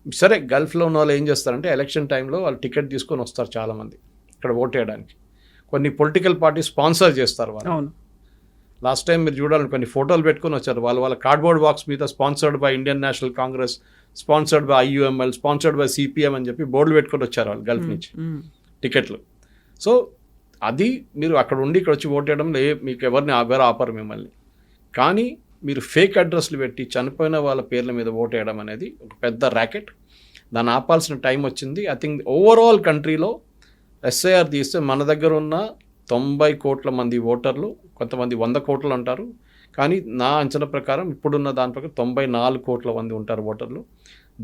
సరే గల్ఫ్లో ఉన్న వాళ్ళు ఏం చేస్తారంటే ఎలక్షన్ టైంలో వాళ్ళు టికెట్ తీసుకొని వస్తారు చాలామంది ఇక్కడ ఓట్ వేయడానికి. కొన్ని పొలిటికల్ పార్టీ స్పాన్సర్ చేస్తారు వాళ్ళు. లాస్ట్ టైం మీరు చూడాలని కొన్ని ఫోటోలు పెట్టుకొని వచ్చారు. వాళ్ళ కార్డ్బోర్డ్ బాక్స్ మీద sponsored by Indian national Congress, sponsored by IUML, sponsored by CPM అని చెప్పి బోర్డులు పెట్టుకొని వచ్చారు వాళ్ళు గల్ఫ్ నుంచి టికెట్లు. సో అది మీరు అక్కడ ఉండి ఇక్కడ వచ్చి ఓట్ వేయడంలో మీకు ఎవరు ఆపరు మిమ్మల్ని. కానీ మీరు ఫేక్ అడ్రస్లు పెట్టి చనిపోయిన వాళ్ళ పేర్ల మీద ఓట్ వేయడం అనేది ఒక పెద్ద ర్యాకెట్. దాన్ని ఆపాల్సిన టైం వచ్చింది. ఐ థింక్ ఓవరాల్ కంట్రీలో SIR తీస్తే మన దగ్గర ఉన్న 90 కోట్ల మంది ఓటర్లు, కొంతమంది 100 కోట్లు అంటారు, కానీ నా అంచనా ప్రకారం ఇప్పుడున్న దాని ప్రకారం 94 కోట్ల మంది ఉంటారు ఓటర్లు.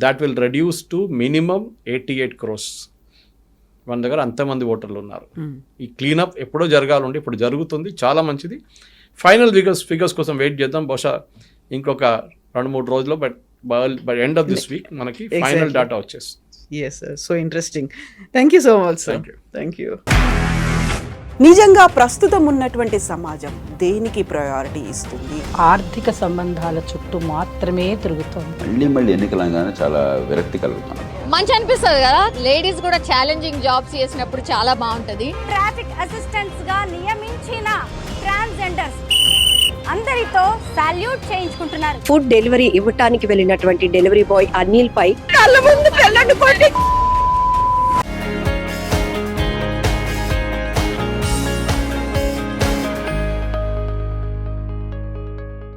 That will reduce to minimum 88 crores. మన దగ్గర అంతమంది ఓటర్లు ఉన్నారు. ఈ క్లీనప్ ఎప్పుడో జరగాలండి, ఇప్పుడు జరుగుతుంది, చాలా మంచిది. ఫైనల్ ఫిగర్స్ కోసం వెయిట్ చేద్దాం. బహుశా ఇంకొక 2-3 రోజుల్లో, by end of this week మనకి ఫైనల్ డేటా వచ్చేస్తుంది. Yes, sir. So interesting. Thank you so much, sir. Thank you. నిజంగా ప్రస్తుతం ఉన్నటువంటి సమాజం దేనికి ప్రయారిటీ ఇస్తుంది? ఆర్థిక సంబంధాల చుట్టూ మాత్రమే తిరుగుతోంది. మళ్ళీ ఎన్నికలంగానే చాలా విరక్తి కలుగుతున్నాం. మంచి అనిపిస్తుంది కదా, లేడీస్ కూడా ఛాలెంజింగ్ జాబ్స్ చేసినప్పుడు చాలా బాగుంటది. ట్రాఫిక్ అసిస్టెంట్స్ గా నియమించిన ట్రాన్స్జెండర్స్ అందరితో సాల్యూట్ చేయించుకుంటున్నారు. ఫుడ్ డెలివరీ ఇవ్వటానికి వెళ్ళినటువంటి డెలివరీ బాయ్ అనిల్ పై కళ్ళ ముందు పెళ్ళండి